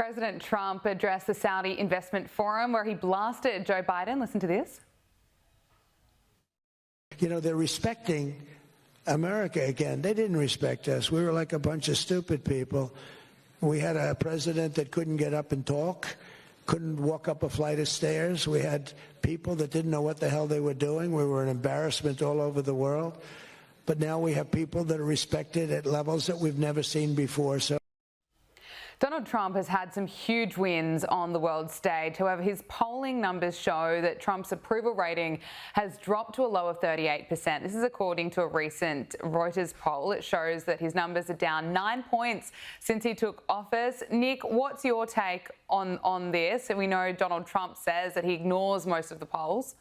President Trump addressed the Saudi Investment Forum where he blasted Joe Biden. Listen to this. You know, they're respecting America again. They didn't respect us. We were like a bunch of stupid people. We had a president that couldn't get up and talk, couldn't walk up a flight of stairs. We had people that didn't know what the hell they were doing. We were an embarrassment all over the world. But now we have people that are respected at levels that we've never seen before. So Donald Trump has had some huge wins on the world stage. However, his polling numbers show that Trump's approval rating has dropped to a low of 38%. This is according to a recent Reuters poll. It shows that his numbers are down 9 points since he took office. Nick, what's your take on this? And we know Donald Trump says that he ignores most of the polls.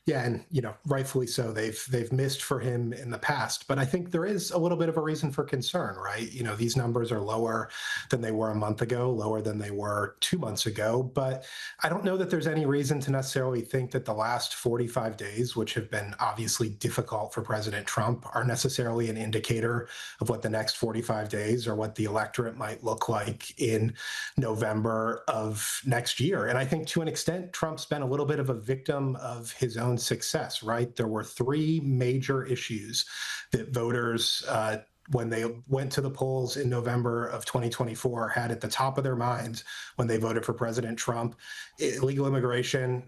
Yeah, and rightfully so. They've missed for him in the past, but I think there is a little bit of a reason for concern, right? These numbers are lower than they were a month ago, lower than they were 2 months ago. But I don't know that there's any reason to necessarily think that the last 45 days, which have been obviously difficult for President Trump, are necessarily an indicator of what the next 45 days or what the electorate might look like in November of next year. And I think to an extent, Trump's been a little bit of a victim of his own success, right? There were three major issues that voters, when they went to the polls in November of 2024, had at the top of their minds when they voted for President Trump. Illegal immigration,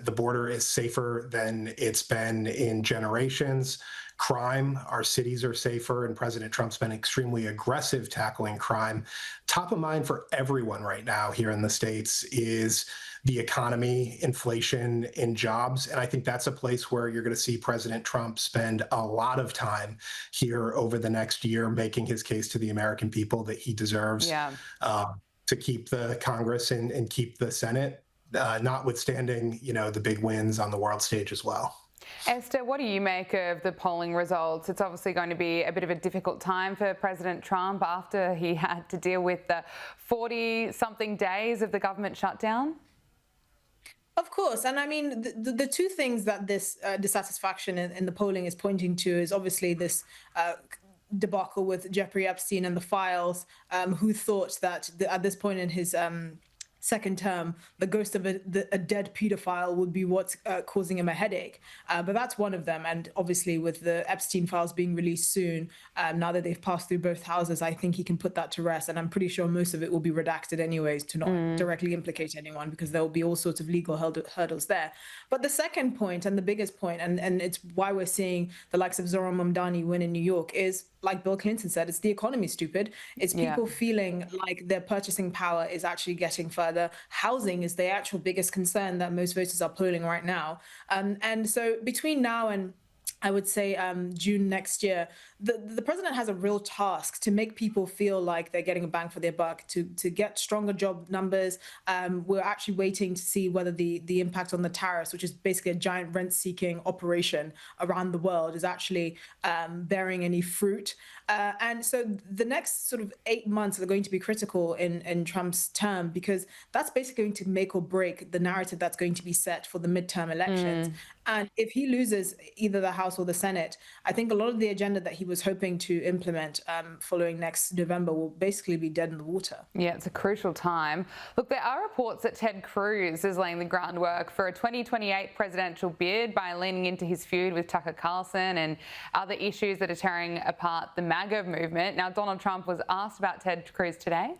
the border is safer than it's been in generations. Crime, our cities are safer, and President Trump's been extremely aggressive tackling crime. Top of mind for everyone right now here in the States is the economy, inflation, and jobs. And I think that's a place where you're going to see President Trump spend a lot of time here over the next year making his case to the American people that he deserves to keep the Congress and keep the Senate, notwithstanding, the big wins on the world stage as well. Esther, what do you make of the polling results? It's obviously going to be a bit of a difficult time for President Trump after he had to deal with the 40-something days of the government shutdown. Of course. And I mean, the two things that this dissatisfaction in the polling is pointing to is obviously this debacle with Jeffrey Epstein and the files, who thought that at this point in his second term, the ghost of a dead pedophile would be what's causing him a headache. But that's one of them. And obviously with the Epstein files being released soon, now that they've passed through both houses, I think he can put that to rest. And I'm pretty sure most of it will be redacted anyways to not directly implicate anyone, because there will be all sorts of legal hurdles there. But the second point and the biggest point, and it's why we're seeing the likes of Zohran Mamdani win in New York, is, like Bill Clinton said, it's the economy, stupid. It's people feeling like their purchasing power is actually getting further. Housing is the actual biggest concern that most voters are polling right now. And so between now and I would say June next year, the president has a real task to make people feel like they're getting a bang for their buck, to get stronger job numbers. We're actually waiting to see whether the impact on the tariffs, which is basically a giant rent-seeking operation around the world, is actually bearing any fruit. And so the next sort of 8 months are going to be critical in Trump's term, because that's basically going to make or break the narrative that's going to be set for the midterm elections. And if he loses either the House or the Senate, I think a lot of the agenda that he was hoping to implement following next November will basically be dead in the water. Yeah, it's a crucial time. Look, there are reports that Ted Cruz is laying the groundwork for a 2028 presidential bid by leaning into his feud with Tucker Carlson and other issues that are tearing apart the MAGA movement. Now, Donald Trump was asked about Ted Cruz today.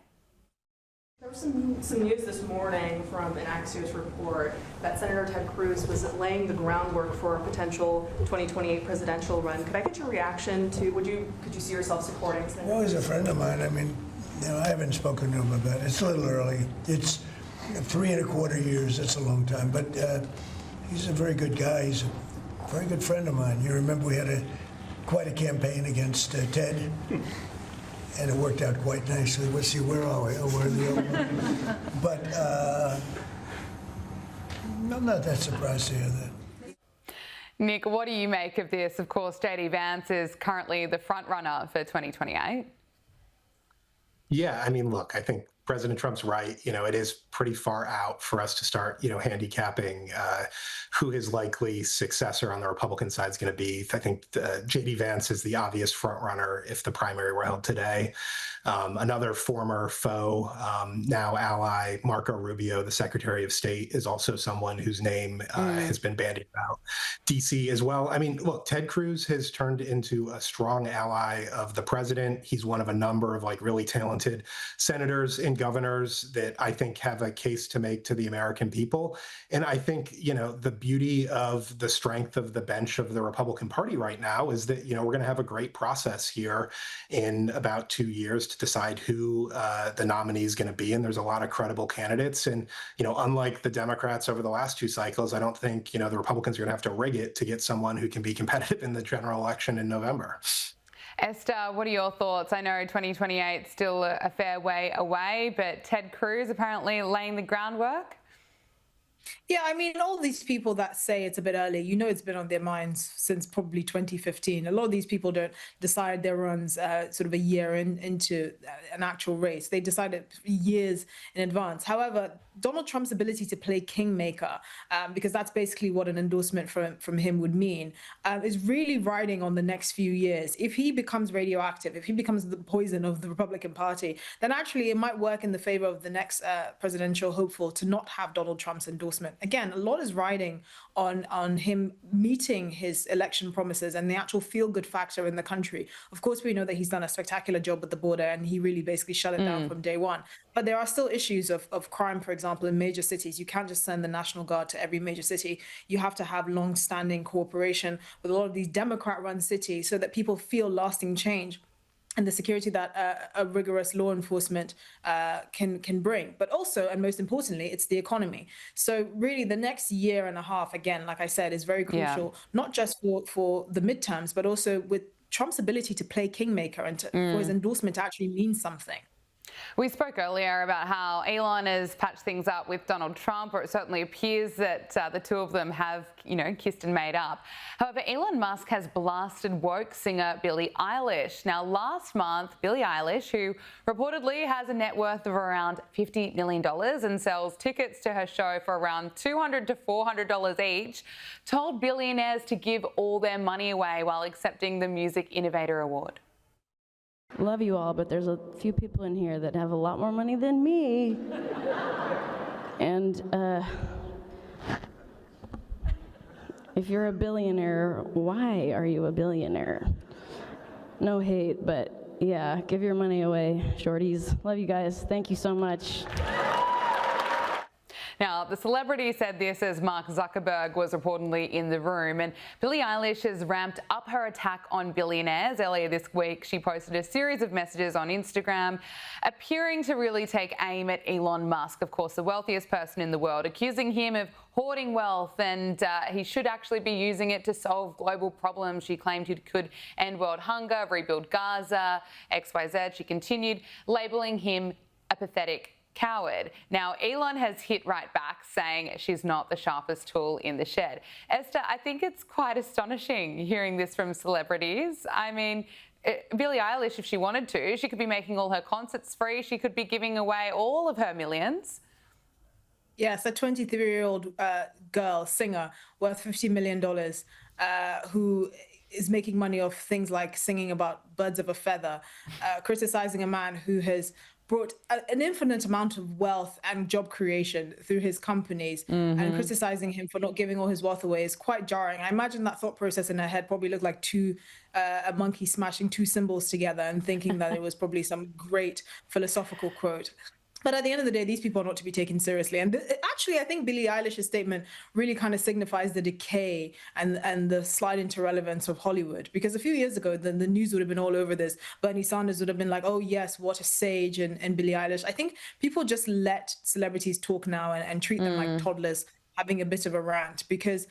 There was some news this morning from an Axios report that Senator Ted Cruz was laying the groundwork for a potential 2028 presidential run. Could I get your reaction to, could you see yourself supporting Senator? Well, he's a friend of mine. I mean, I haven't spoken to him about it. It's a little early. It's 3¼ years. That's a long time. But he's a very good guy. He's a very good friend of mine. You remember we had quite a campaign against Ted. And it worked out quite nicely. We'll see, where are we? Oh, we're in the old one. But I'm not that surprised to hear that. Nick, what do you make of this? Of course, J.D. Vance is currently the front runner for 2028. Yeah, I mean, look, I think President Trump's right. It is pretty far out for us to start, handicapping who his likely successor on the Republican side is going to be. I think J.D. Vance is the obvious front runner if the primary were held today. Another former foe, now ally, Marco Rubio, the Secretary of State, is also someone whose name has been bandied about. D.C. as well. I mean, look, Ted Cruz has turned into a strong ally of the president. He's one of a number of really talented senators and governors that I think have a case to make to the American people. And I think, the beauty of the strength of the bench of the Republican Party right now is that, we're going to have a great process here in about 2 years to decide who the nominee is going to be. And there's a lot of credible candidates. And, unlike the Democrats over the last 2 cycles, I don't think, the Republicans are going to have to rig it to get someone who can be competitive in the general election in November. Esther, what are your thoughts? I know 2028 is still a fair way away, but Ted Cruz apparently laying the groundwork. Yeah, I mean, all these people that say it's a bit early, it's been on their minds since probably 2015. A lot of these people don't decide their runs sort of a year into an actual race. They decide it years in advance. However, Donald Trump's ability to play kingmaker, because that's basically what an endorsement from him would mean, is really riding on the next few years. If he becomes radioactive, if he becomes the poison of the Republican Party, then actually it might work in the favor of the next presidential hopeful to not have Donald Trump's endorsement. Again, a lot is riding on him meeting his election promises and the actual feel-good factor in the country. Of course, we know that he's done a spectacular job with the border and he really basically shut it down from day one. But there are still issues of crime, for example, in major cities. You can't just send the National Guard to every major city. You have to have long-standing cooperation with a lot of these Democrat-run cities so that people feel lasting change and the security that a rigorous law enforcement can bring. But also, and most importantly, it's the economy. So really the next year and a half, again, like I said, is very crucial, not just for the midterms, but also with Trump's ability to play kingmaker and for his endorsement to actually mean something. We spoke earlier about how Elon has patched things up with Donald Trump, or it certainly appears that the two of them have, kissed and made up. However, Elon Musk has blasted woke singer Billie Eilish. Now, last month, Billie Eilish, who reportedly has a net worth of around $50 million and sells tickets to her show for around $200 to $400 each, told billionaires to give all their money away while accepting the Music Innovator Award. Love you all, but there's a few people in here that have a lot more money than me. And if you're a billionaire, why are you a billionaire? No hate, but yeah, give your money away, shorties. Love you guys. Thank you so much. Now, the celebrity said this as Mark Zuckerberg was reportedly in the room, and Billie Eilish has ramped up her attack on billionaires. Earlier this week, she posted a series of messages on Instagram appearing to really take aim at Elon Musk, of course, the wealthiest person in the world, accusing him of hoarding wealth and he should actually be using it to solve global problems. She claimed he could end world hunger, rebuild Gaza, XYZ. She continued, labeling him a pathetic coward. Now, Elon has hit right back, saying she's not the sharpest tool in the shed. Esther, I think it's quite astonishing hearing this from celebrities. I mean, Billie Eilish, if she wanted to, she could be making all her concerts free. She could be giving away all of her millions. Yes, a 23-year-old girl, singer, worth $50 million, who is making money off things like singing about birds of a feather, criticizing a man who has brought an infinite amount of wealth and job creation through his companies, and criticizing him for not giving all his wealth away is quite jarring. I imagine that thought process in her head probably looked like a monkey smashing two cymbals together and thinking that it was probably some great philosophical quote. But at the end of the day, these people are not to be taken seriously. And actually, I think Billie Eilish's statement really kind of signifies the decay and the slide into relevance of Hollywood. Because a few years ago, the news would have been all over this. Bernie Sanders would have been like, oh, yes, what a sage, and Billie Eilish. I think people just let celebrities talk now and treat them like toddlers having a bit of a rant, because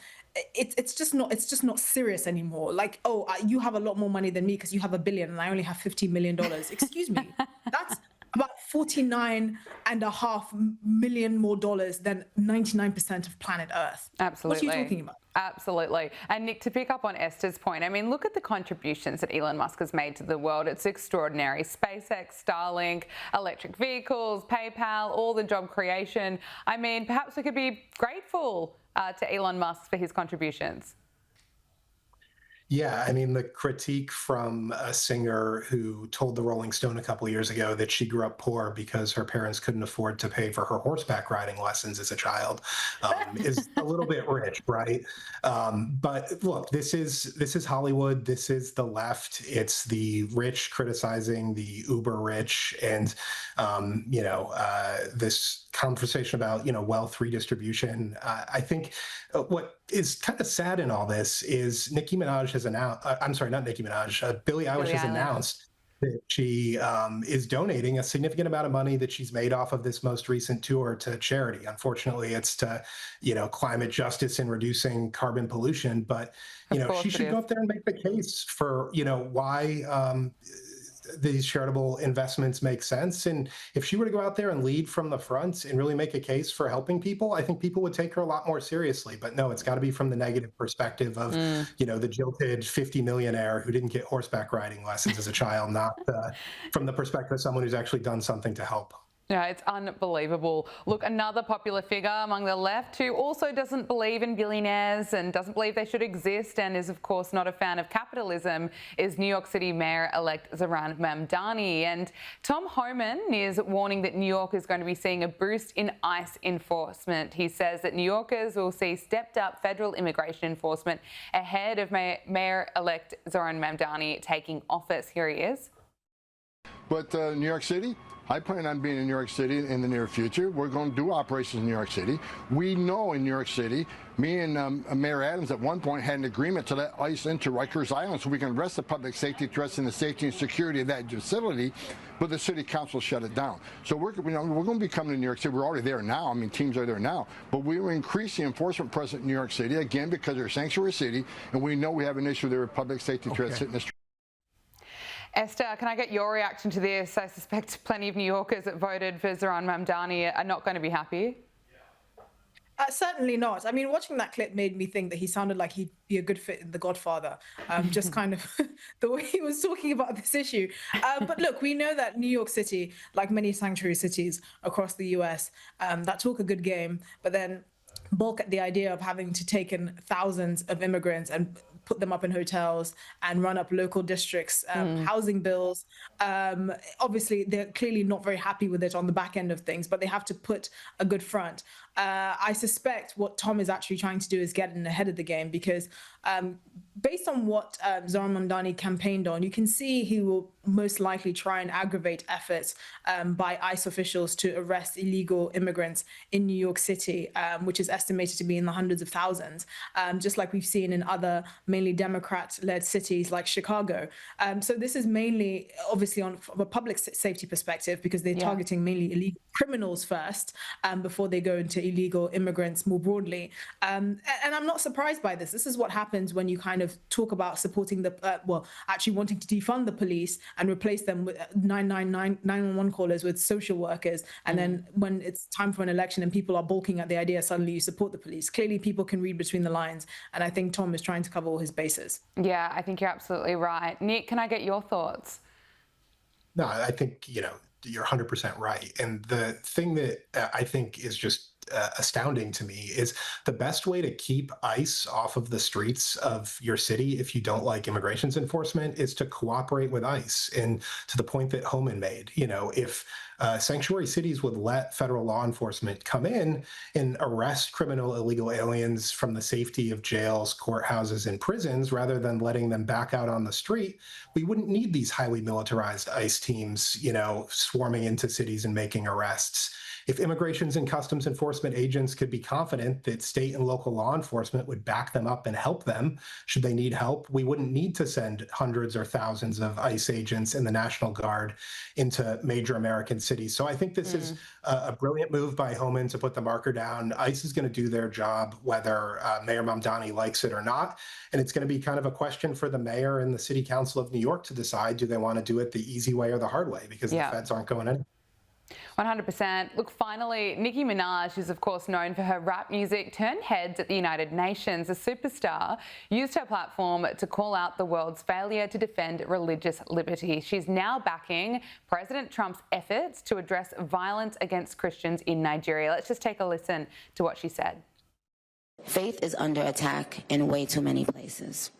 it's just not serious anymore. Like, oh, you have a lot more money than me because you have $1 billion and I only have $50 million. Excuse me. That's about $49.5 million more dollars than 99% of planet Earth. Absolutely. What are you talking about? Absolutely. And Nick, to pick up on Esther's point, I mean, look at the contributions that Elon Musk has made to the world. It's extraordinary. SpaceX, Starlink, electric vehicles, PayPal, all the job creation. I mean, perhaps we could be grateful to Elon Musk for his contributions. Yeah, I mean, the critique from a singer who told the Rolling Stone a couple of years ago that she grew up poor because her parents couldn't afford to pay for her horseback riding lessons as a child is a little bit rich, right? But look, this is Hollywood. This is the left. It's the rich criticizing the uber rich, and this conversation about wealth redistribution. I think what is kind of sad in all this is Nicki Minaj has announced. I'm sorry, not Nicki Minaj. Billie Eilish has announced that she is donating a significant amount of money that she's made off of this most recent tour to charity. Unfortunately, it's to climate justice and reducing carbon pollution. But she should go up there and make the case for why these charitable investments make sense. And if she were to go out there and lead from the front and really make a case for helping people, I think people would take her a lot more seriously. But no, it's got to be from the negative perspective of, the jilted 50 millionaire who didn't get horseback riding lessons as a child, not from the perspective of someone who's actually done something to help. Yeah, it's unbelievable. Look, another popular figure among the left who also doesn't believe in billionaires and doesn't believe they should exist and is, of course, not a fan of capitalism is New York City Mayor-elect Zohran Mamdani. And Tom Homan is warning that New York is going to be seeing a boost in ICE enforcement. He says that New Yorkers will see stepped-up federal immigration enforcement ahead of Mayor-elect Zohran Mamdani taking office. Here he is. But New York City? I plan on being in New York City in the near future. We're going to do operations in New York City. We know in New York City, me and Mayor Adams at one point had an agreement to let ICE into Rikers Island so we can arrest the public safety threats and the safety and security of that facility, but the city council shut it down. So we're going to be coming to New York City. We're already there now. I mean, teams are there now. But we will increase the enforcement presence in New York City, again, because they're a sanctuary city, and we know we have an issue there with public safety threats hitting the street. Esther, can I get your reaction to this? I suspect plenty of New Yorkers that voted for Zohran Mamdani are not going to be happy. Certainly not. I mean, watching that clip made me think that he sounded like he'd be a good fit in The Godfather, just kind of the way he was talking about this issue. But look, we know that New York City, like many sanctuary cities across the US, that talk a good game, but then balk at the idea of having to take in thousands of immigrants and put them up in hotels and run up local districts, housing bills. Obviously, they're clearly not very happy with it on the back end of things, but they have to put a good front. I suspect what Tom is actually trying to do is get in ahead of the game because based on what Zohran Mamdani campaigned on, you can see he will most likely try and aggravate efforts by ICE officials to arrest illegal immigrants in New York City, which is estimated to be in the hundreds of thousands, just like we've seen in other mainly Democrat-led cities like Chicago. So this is mainly, obviously, from a public safety perspective, because they're targeting mainly illegal criminals first before they go into illegal immigrants more broadly. And I'm not surprised by this. This is what happens when you kind of talk about supporting actually wanting to defund the police and replace them with 911 callers with social workers. And then when it's time for an election and people are balking at the idea, suddenly you support the police. Clearly, people can read between the lines. And I think Tom is trying to cover all his bases. Yeah, I think you're absolutely right. Nick, can I get your thoughts? No, I think, you're 100% right. And the thing that I think is just astounding to me is the best way to keep ICE off of the streets of your city if you don't like immigration enforcement is to cooperate with ICE. And to the point that Homan made, if sanctuary cities would let federal law enforcement come in and arrest criminal illegal aliens from the safety of jails, courthouses, and prisons, rather than letting them back out on the street, we wouldn't need these highly militarized ICE teams, swarming into cities and making arrests. If immigrations and customs enforcement agents could be confident that state and local law enforcement would back them up and help them should they need help, we wouldn't need to send hundreds or thousands of ICE agents and the National Guard into major American cities. So I think this is a brilliant move by Homan to put the marker down. ICE is going to do their job whether Mayor Mamdani likes it or not. And it's going to be kind of a question for the mayor and the city council of New York to decide, do they want to do it the easy way or the hard way? Because the feds aren't going anywhere. 100%. Look, finally, Nicki Minaj, who's of course known for her rap music, turned heads at the United Nations. The superstar used her platform to call out the world's failure to defend religious liberty. She's now backing President Trump's efforts to address violence against Christians in Nigeria. Let's just take a listen to what she said. Faith is under attack in way too many places.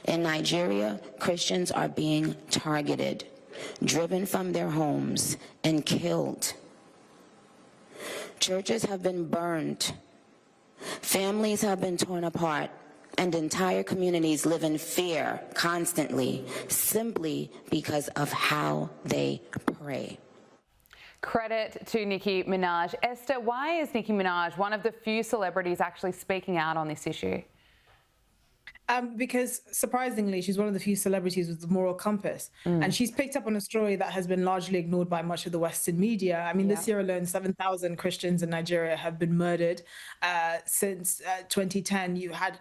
In Nigeria, Christians are being targeted, driven from their homes, and killed. Churches have been burned. Families have been torn apart, and entire communities live in fear constantly, simply because of how they pray. Credit to Nicki Minaj. Esther, why is Nicki Minaj one of the few celebrities actually speaking out on this issue? Because surprisingly, she's one of the few celebrities with the moral compass. And she's picked up on a story that has been largely ignored by much of the Western media. I mean, this year alone, 7,000 Christians in Nigeria have been murdered. Since 2010, you had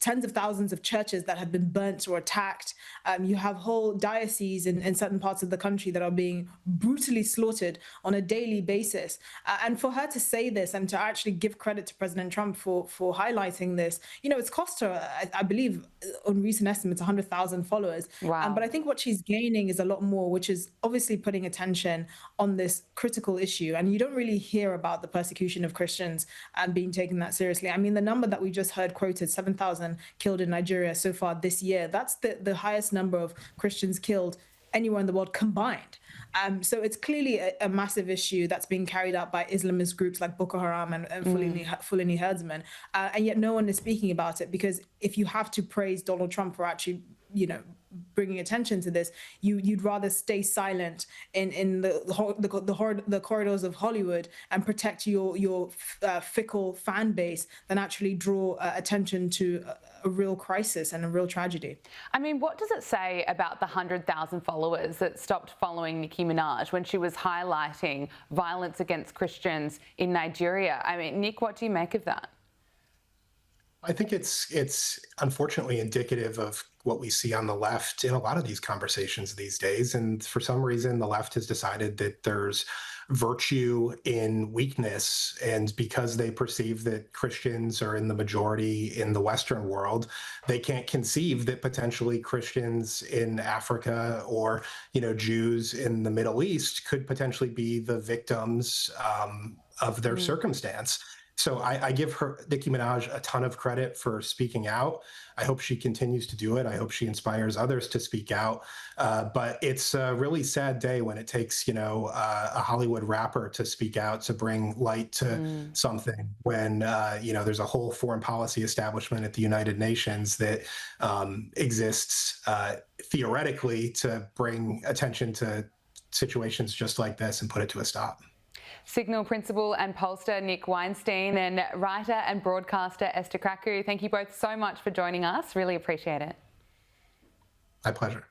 tens of thousands of churches that have been burnt or attacked. You have whole dioceses in certain parts of the country that are being brutally slaughtered on a daily basis. And for her to say this and to actually give credit to President Trump for highlighting this, you know, it's cost her, I believe, on recent estimates, 100,000 followers. Wow. But I think what she's gaining is a lot more, which is obviously putting attention on this critical issue. And you don't really hear about the persecution of Christians and being taken that seriously. I mean, the number that we just heard quoted, 7,000 killed in Nigeria so far this year. That's the highest number of Christians killed anywhere in the world combined. So it's clearly a massive issue that's being carried out by Islamist groups like Boko Haram and Fulani herdsmen. And yet no one is speaking about it, because if you have to praise Donald Trump for actually, you know, bringing attention to this, you'd rather stay silent in the corridors of Hollywood and protect your fickle fan base than actually draw attention to a real crisis and a real tragedy. I mean, what does it say about the 100,000 followers that stopped following Nicki Minaj when she was highlighting violence against Christians in Nigeria? I mean, Nick, what do you make of that? I think it's unfortunately indicative of what we see on the left in a lot of these conversations these days. And for some reason, the left has decided that there's virtue in weakness. And because they perceive that Christians are in the majority in the Western world, they can't conceive that potentially Christians in Africa or, you know, Jews in the Middle East could potentially be the victims of their circumstance. So I give Nicki Minaj a ton of credit for speaking out. I hope she continues to do it. I hope she inspires others to speak out. But it's a really sad day when it takes, you know, a Hollywood rapper to speak out to bring light to something when, you know, there's a whole foreign policy establishment at the United Nations that exists theoretically to bring attention to situations just like this and put it to a stop. Signal principal and pollster Nick Weinstein and writer and broadcaster Esther Kraku, thank you both so much for joining us. Really appreciate it. My pleasure.